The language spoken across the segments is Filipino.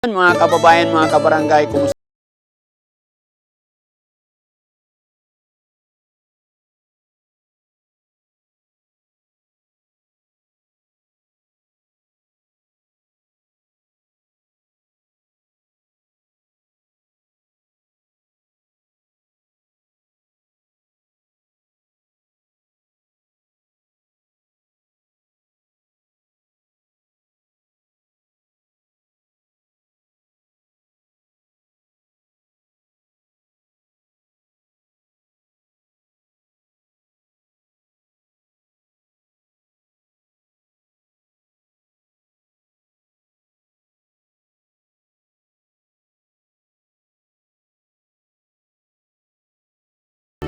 Mga kababayan, mga kabarangay, kumusta?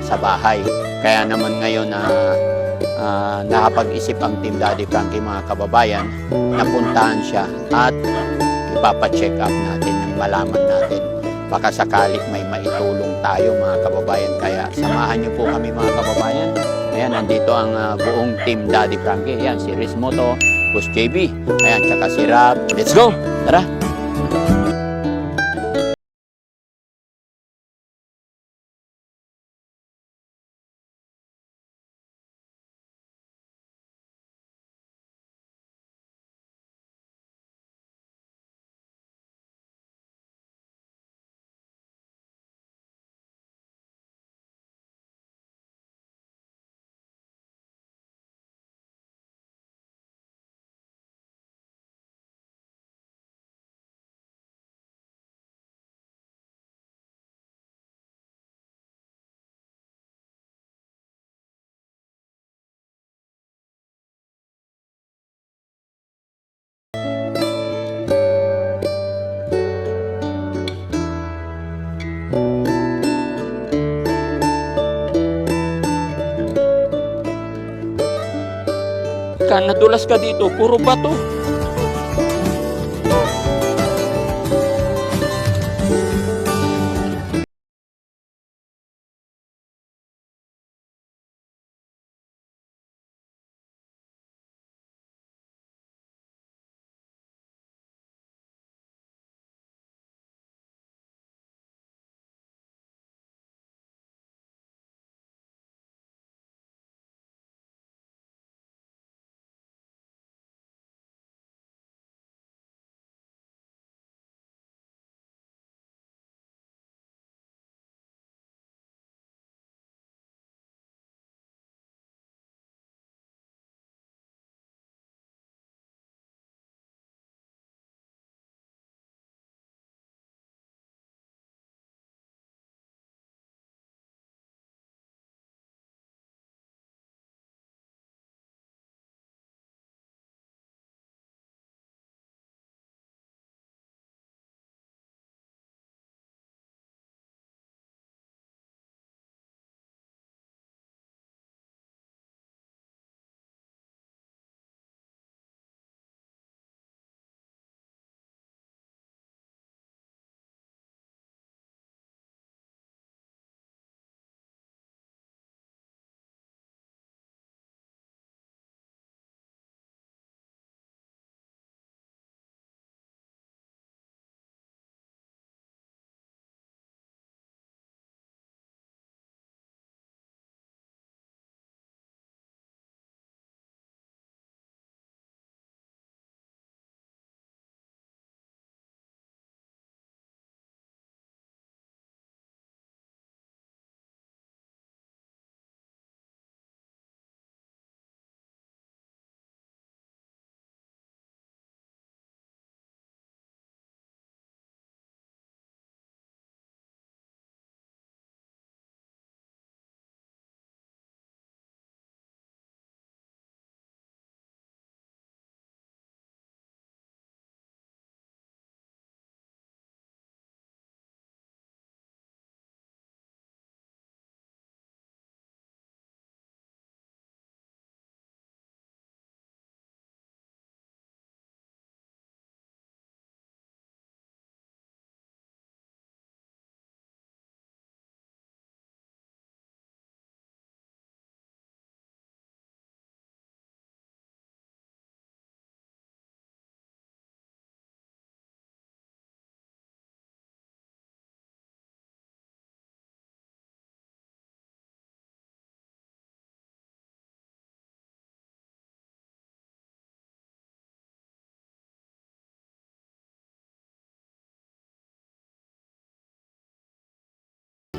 Sa bahay. Kaya naman ngayon na nakapag-isip ang Team Daddy Frankie, mga kababayan, napuntahan siya at ipapacheck up natin, yung malaman natin. Baka sakali may maitulong tayo, mga kababayan. Kaya samahan niyo po kami, mga kababayan. Ayan, nandito ang buong Team Daddy Frankie. Ayan, si Riz Moto, Boss JB, ayan, tsaka si Rab. Let's go! Tara! Nadulas ka dito, puro bato.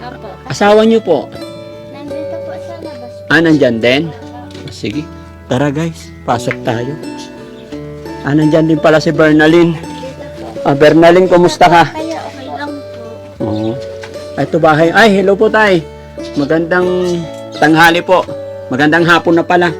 Opo. Asawa niyo po? Nandito po sa labas. Nandyan din? Sige. Tara guys, pasok tayo. Nandyan din pala si Bernalyn. Dito po. Bernalyn, kumusta ka? Kaya okay lang po. Oo. Ito bahay. Ay, hello po tay. Magandang tanghali po. Magandang hapon na pala.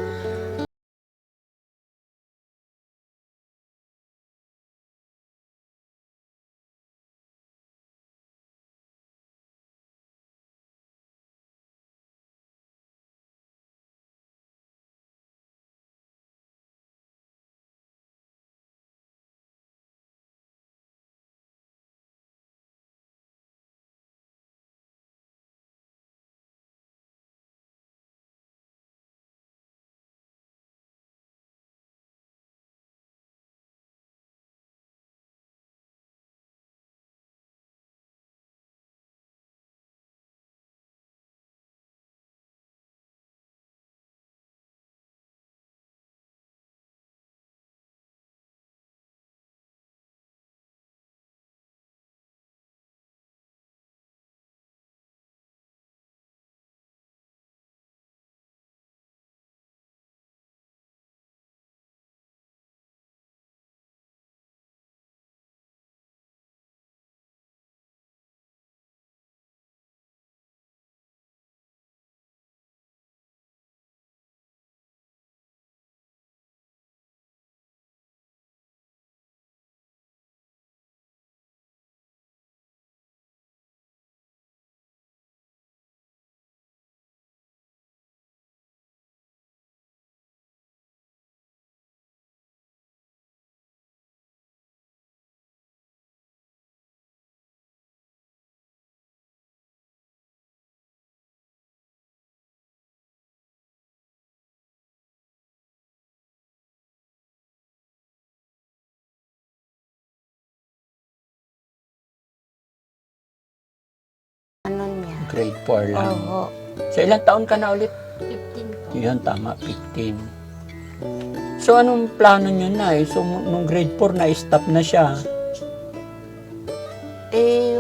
Ano niya? Grade 4 lang. Oo. So ilang taon ka na ulit? 15 po. Yun, tama, 15. So anong plano niyo na So nung grade 4 na-stop na siya.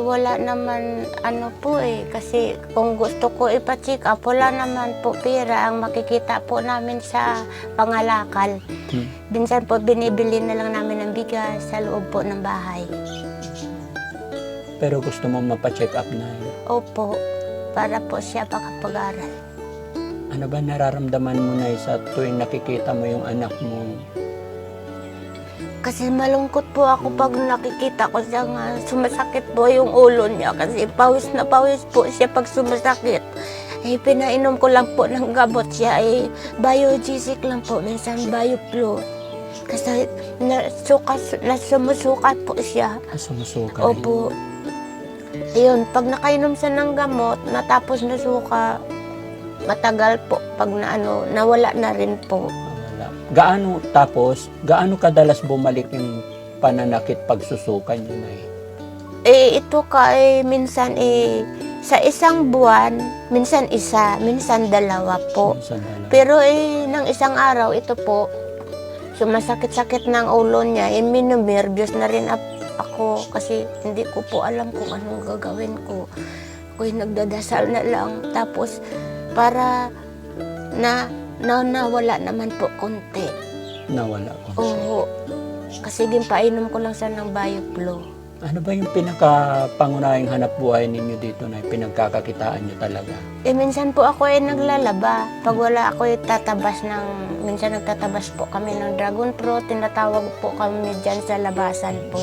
Wala naman ano po kasi kung gusto ko ipa-check up, wala naman po pera ang makikita po namin sa pangalakal. Minsan po binibili na lang namin ng bigas sa loob po ng bahay. Pero gusto mo mapa-check up na Opo, para po siya makapag-aral. Ano ba nararamdaman mo na sa tuwing nakikita mo yung anak mo? Kasi malungkot po ako pag nakikita ko siya nga sumasakit po yung ulo niya kasi pawis na pawis po siya pag sumasakit. Pinainom ko lang po ng gamot siya biogesic lang po, minsan bioflu. Kasi sumusukat po siya. Sumusuka rin? Opo. Ayun, pag nakainom siya ng gamot, natapos na suka, matagal po. Pag nawala na rin po. Gaano kadalas bumalik yung pananakit pagsusukan niyo na Ito minsan sa isang buwan, minsan isa, minsan dalawa po. Pero ng isang araw, ito po, sumasakit-sakit ng ulo niya, minunervyos na rin ako kasi hindi ko po alam kung anong gagawin ko. Ako'y nagdadasal na lang, tapos para nawala naman po konti. Nawala konti? Oo. Kasi ginpainom ko lang siya ng bioflu. Ano ba yung pinaka-pangunahing hanap buhay ninyo dito na pinagkakakitaan nyo talaga? Minsan po ako naglalaba. Pag wala ako minsan nagtatabas po kami ng dragon fruit. Tinatawag po kami dyan sa labasan po.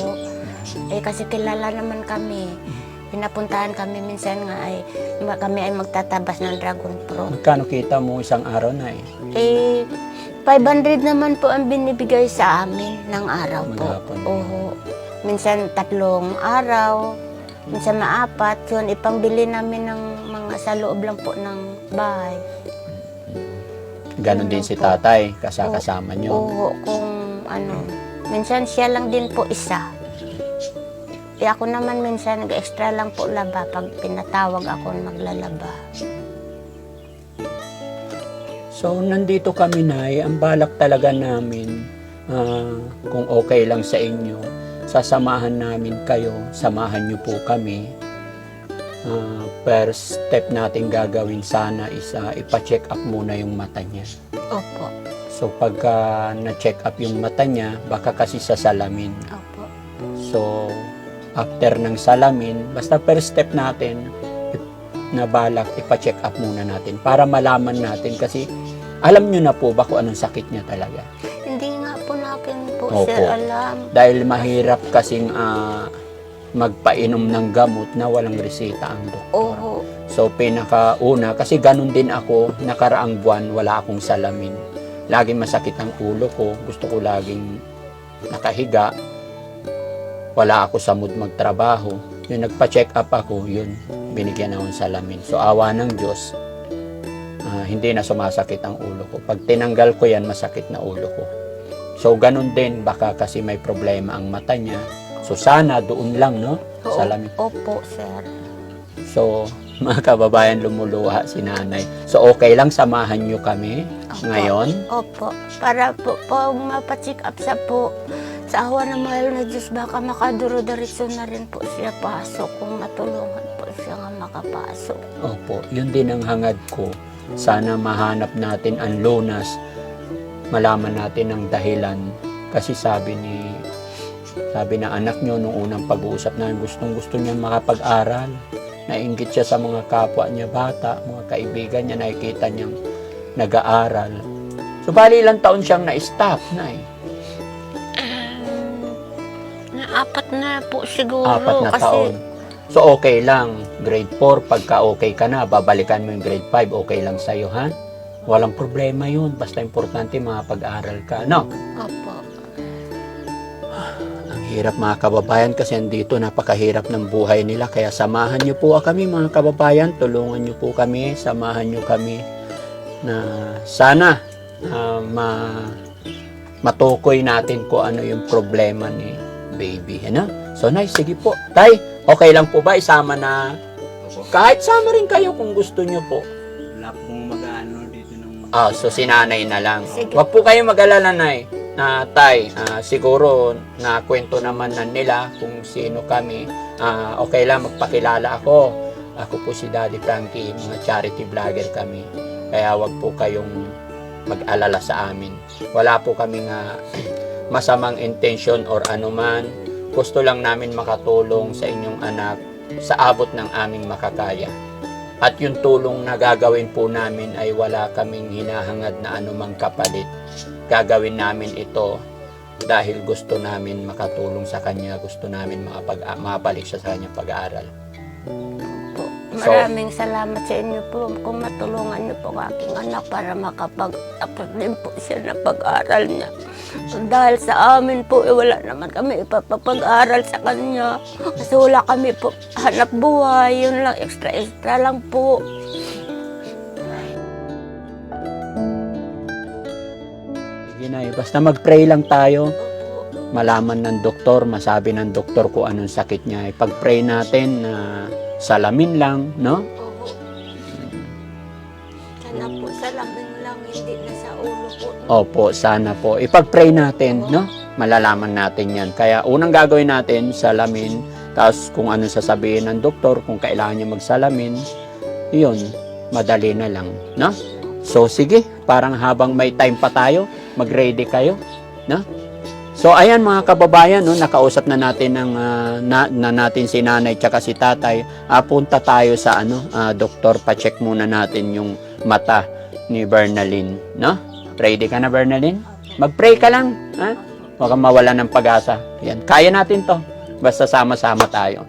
Kasi kilala naman kami. Pinapuntahan kami minsan nga kami ay magtatabas ng dragon fruit. Magkano kita mo isang araw na 500 naman po ang binibigay sa amin ng araw po. Maghapon. Oo. Minsan 3 araw, minsan 4. Yun, ipangbili namin ng mga sa loob lang po ng bahay. Ganon din si tatay, kasama nyo? Oo, kung minsan siya lang din po isa. Ako naman minsan nag-extra lang po laba pag pinatawag ako maglalaba. So, nandito kami ang balak talaga namin, kung okay lang sa inyo, sasamahan namin kayo, samahan nyo po kami first step natin gagawin sana is ipa-check up muna yung mata niya. Opo. So pagka na-check up yung mata niya, baka kasi sa salamin. Opo. So after ng salamin, basta first step natin na balak ipa-check up muna natin para malaman natin kasi alam nyo na po ba kung anong sakit niya talaga? Hindi nga po natin po, Opo. sir, alam. Dahil mahirap kasing magpainom ng gamot na walang reseta ang doktor. Oo. So pinakauna, kasi ganun din ako, nakaraang buwan wala akong salamin. Laging masakit ang ulo ko, gusto ko laging nakahiga, wala ako sa mood magtrabaho. Yung nagpa-check up ako, yun, binigyan akong salamin. So awa ng Diyos, hindi na sumasakit ang ulo ko. Pag tinanggal ko yan, masakit na ulo ko. So ganun din, baka kasi may problema ang mata niya. So sana doon lang, no? Salamin. Opo, sir. So, mga kababayan, lumuluha si nanay. So okay lang, samahan nyo kami Opo. ngayon. Opo. Para po, pag mapacheck up sa po, sa awa ng mahal na Diyos, baka makaduro-diretso na rin po siya pasok kung matulungan po siya nga makapasok. Opo, yun din ang hangad ko. Sana mahanap natin ang lunas, malaman natin ang dahilan. Kasi sabi na anak nyo nung unang pag-uusap namin, gustong-gusto niya makapag-aral. Nainggit siya sa mga kapwa niya bata, mga kaibigan niya, nakikita niyang nag-aaral. So, bali ilang taon siyang na-stop na eh. Apat na po siguro. 4 na kasi taon. So, okay lang. Grade 4, pagka okay ka na, babalikan mo yung grade 5, okay lang sa'yo, ha? Walang problema yun. Basta importante, makapag-aral ka, no? Opo. Ang hirap, mga kababayan, kasi andito napakahirap ng buhay nila. Kaya samahan niyo po kami, mga kababayan. Tulungan niyo po kami, samahan niyo kami na sana matukoy natin kung ano yung problema ni baby. Ano? So, Nay, sige po. Tay, okay lang po ba isama na? Kahit sama rin kayo kung gusto niyo po. Wala pong mag-ano dito ng... So si nanay na lang. Sige. Wag po kayo mag-alala, Nay. Tay, siguro nakwento naman na nila kung sino kami. Okay lang, magpakilala ako. Ako po si Daddy Frankie, mga charity vlogger kami. Kaya wag po kayong mag-alala sa amin. Wala po kaming masamang intention or anuman. Gusto lang namin makatulong sa inyong anak sa abot ng aming makakaya. At yung tulong na gagawin po namin ay wala kaming hinahangad na anumang kapalit. Gagawin namin ito dahil gusto namin makatulong sa kanya, gusto namin makabalik siya sa kanyang pag-aaral. Po. Maraming salamat sa inyo po kung matulungan niyo po ang aking anak para makapag-tapos din po siya na pag-aral niya. So, dahil sa amin po, wala naman kami ipapag-aral sa kanya. Kasi wala kami po hanap buhay. Yun lang, extra lang po. Sige na, basta mag-pray lang tayo. Malaman ng doktor, masabi ng doktor kung anong sakit niya. Pag-pray natin na salamin lang, no? Sana po, salamin lang, hindi na sa ulo po. Opo, sana po. Ipag-pray natin, no? Malalaman natin yan. Kaya unang gagawin natin, salamin. Tapos kung ano sasabihin ng doktor, kung kailangan niya magsalamin, yun, madali na lang, no? So, sige, parang habang may time pa tayo, mag-ready kayo, no? So, ayan mga kababayan, no, nakausap na natin natin si nanay tsaka si tatay. Punta tayo sa doktor, pa-check muna natin yung mata ni Bernalyn, no? Ready ka na, Bernalyn? Mag-pray ka lang, ha? Huwag kang mawala ng pag-asa. Ayan, kaya natin to. Basta sama-sama tayo.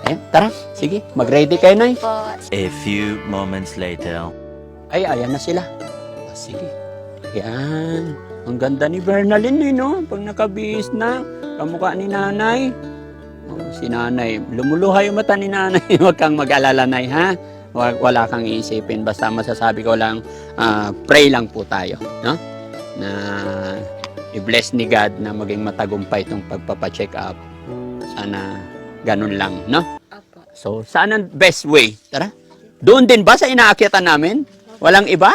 Ayan, tara, sige, mag-ready kayo, Nay. Po. A few moments later. Ay, ayan na sila. Sige. Ayan. Ang ganda ni Bernalyn, no? Pag nakabihis na, kamukha ni nanay. Si nanay, lumuluha yung mata ni nanay. Huwag kang mag-alala, Nay, ha? Wala kang iisipin. Basta masasabi ko lang, pray lang po tayo, no? Na i-bless ni God na maging matagumpay itong pagpapacheck up. Sana ganun lang, no? Opo. So, saan ang best way? Tara. Doon din ba sa inaakyatan namin? Walang iba?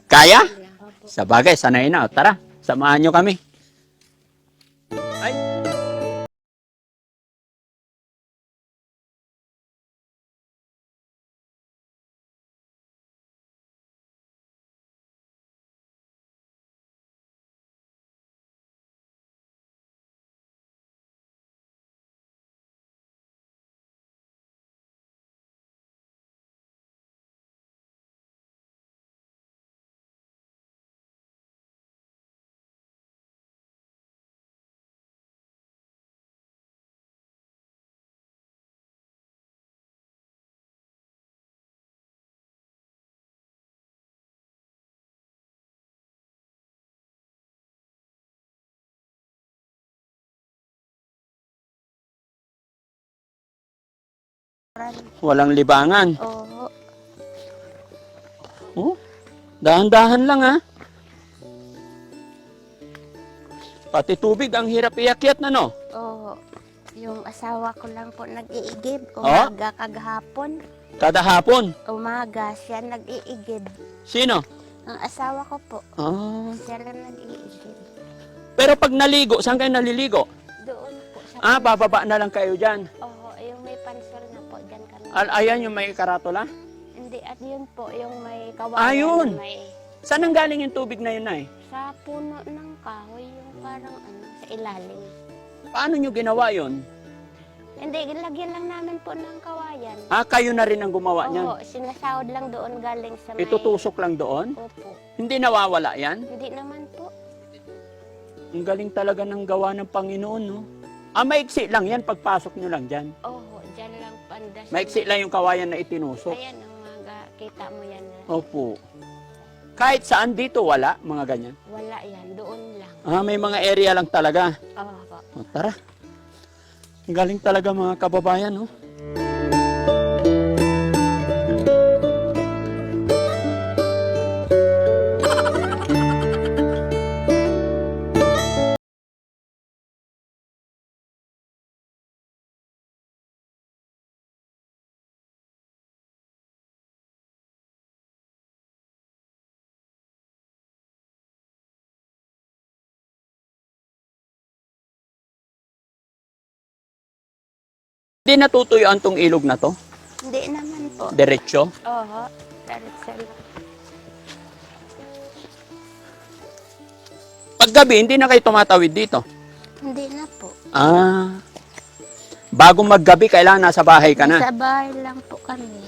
Kaya? Sa bagay, sanay na. Tara, samahan nyo kami. Walang libangan. Oo. Oh, dahan-dahan lang ha. Pati tubig, ang hirap iakyat na no? Oo. Yung asawa ko lang po nag-iigib. Oh? Umaga kagahapon. Kada hapon. Umaga siya nag-iigib. Sino? Ang asawa ko po. Ah. Siya lang nag-iigib. Pero pag naligo, saan kayo naliligo? Doon po sa... Bababa na lang kayo dyan. Oo, yung may pansol na po. Diyan kami. Ayan yung may karatola. Hindi, at yun po, yung may kawayan. Yun. na May, Saan ang galing yung tubig na yun ay? sa puno ng kahoy, yung parang sa ilalim. Paano nyo ginawa yun? Hindi, lagyan lang namin po ng kawayan. Kayo na rin ang gumawa niyan. Oo, sinasahod lang doon galing sa may... Itutusok lang doon? Opo. Hindi nawawala yan? Hindi naman po. Ang galing talaga ng gawa ng Panginoon, no? Maiksi lang yan, pagpasok nyo lang dyan. Oo, dyan lang pandas. Maiksi lang yung kawayan na itinusok. Ayan, ang mga kita mo yan. Opo. Kahit saan dito, wala, mga ganyan. Wala yan, doon lang. May mga area lang talaga. Oo po. Tara. Ang galing talaga mga kababayan, no? Hindi natutuyuan tong ilog na to? Hindi naman po. Diretso? Oo, diretso lang. Paggabi, hindi na kayo tumatawid dito? Hindi na po. Bago maggabi, kailangan nasa bahay ka na. Sa bahay lang po kami.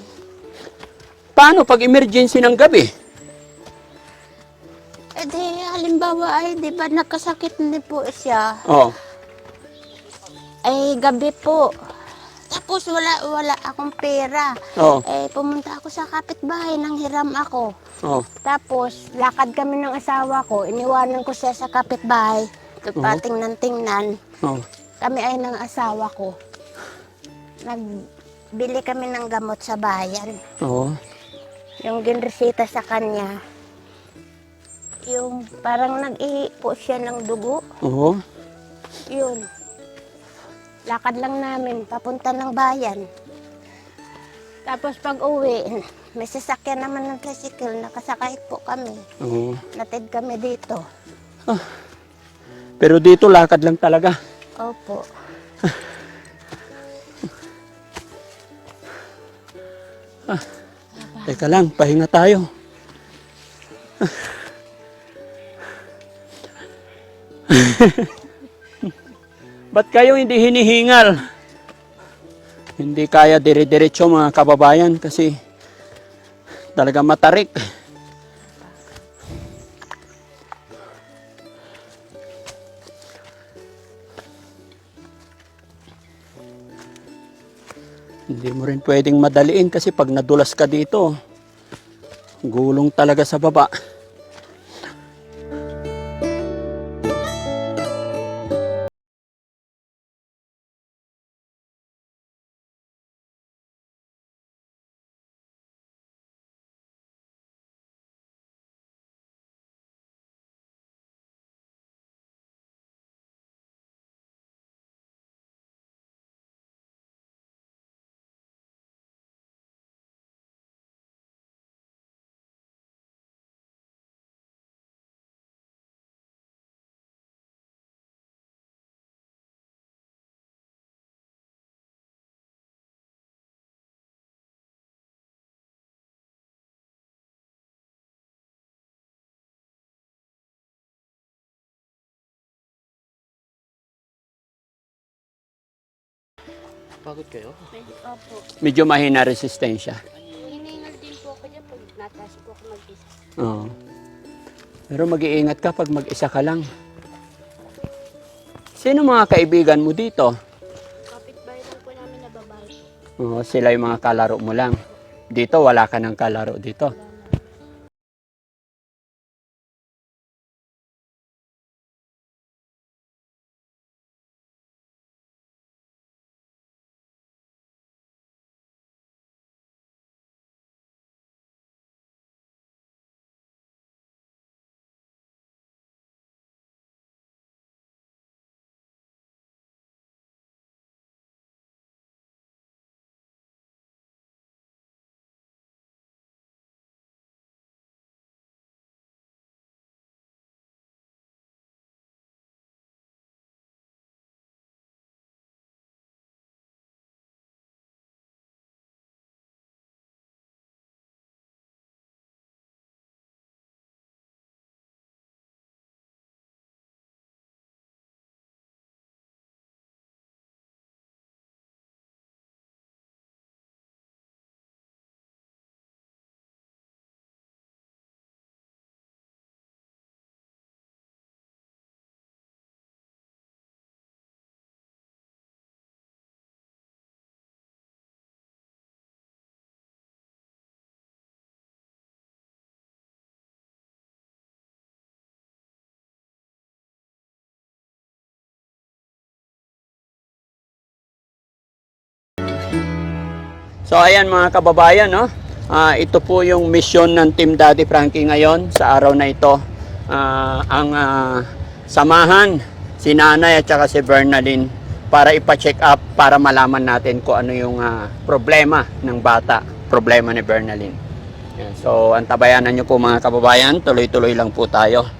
Paano pag emergency ng gabi? Eh di, halimbawa ay, di ba nakasakit na po siya? Oh. Ay, gabi po. Tapos wala akong pera. Oh. Pumunta ako sa kapitbahay, nang hiram ako. Oh. Tapos, lakad kami ng asawa ko, iniwanan ko siya sa kapitbahay. Patingnan-tingnan. Oh. Kami ay ng asawa ko. Nagbili kami ng gamot sa bayan. Oh. Yung ginresita sa kanya, yung parang nag-ihi po siya ng dugo. Oh. Yun. Lakad lang namin, papunta ng bayan. Tapos pag uwi, may sasakyan naman ng tricycle, nakasakay po kami. Oh. Natid kami dito. Pero dito, lakad lang talaga. Opo. Teka lang, pahinga tayo. Ba't kayo hindi hinihingal? Hindi kaya dire-diretso mga kababayan kasi talaga matarik. Hindi mo rin pwedeng madaliin kasi pag nadulas ka dito, gulong talaga sa baba. Pagod kayo? Opo. Medyo mahina resistensya. Hiningal din po ako dyan pag natas po ako mag-isa. Oo. Pero mag-iingat ka pag mag-isa ka lang. Sino mga kaibigan mo dito? Kapitbahay lang po namin na babae. Oo, sila yung mga kalaro mo lang. Dito, wala ka ng kalaro dito. So ayan mga kababayan, no? Ito po yung mission ng Team Daddy Frankie ngayon sa araw na ito. Ang samahan si Nanay at saka si Bernalyn para ipa-check up para malaman natin kung ano yung problema ng bata, problema ni Bernalyn. Yan. So antabayanan nyo po mga kababayan, tuloy-tuloy lang po tayo.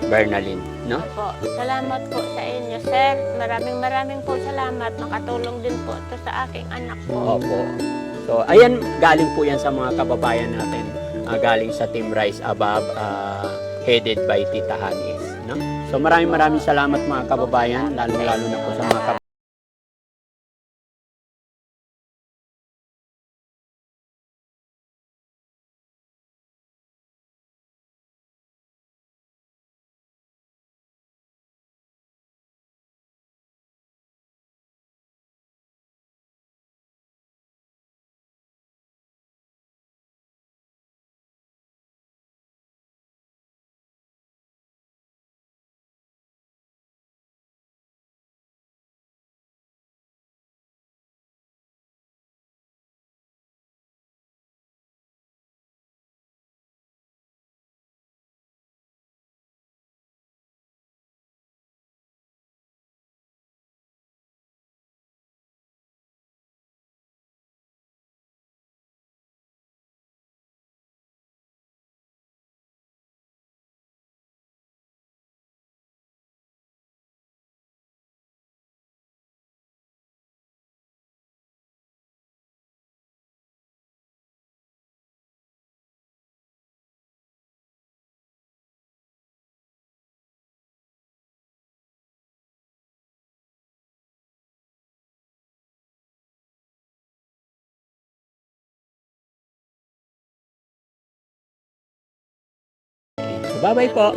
Bernalyn, no? Po, salamat po sa inyo, sir. Maraming po salamat. Nakatulong din po ito sa aking anak po. Opo. So, ayan, galing po yan sa mga kababayan natin. Galing sa Team Rise Above, headed by Tita Hanis, no? So, maraming salamat mga kababayan, lalo-lalo na po sa mga kababayan. So, bye-bye po.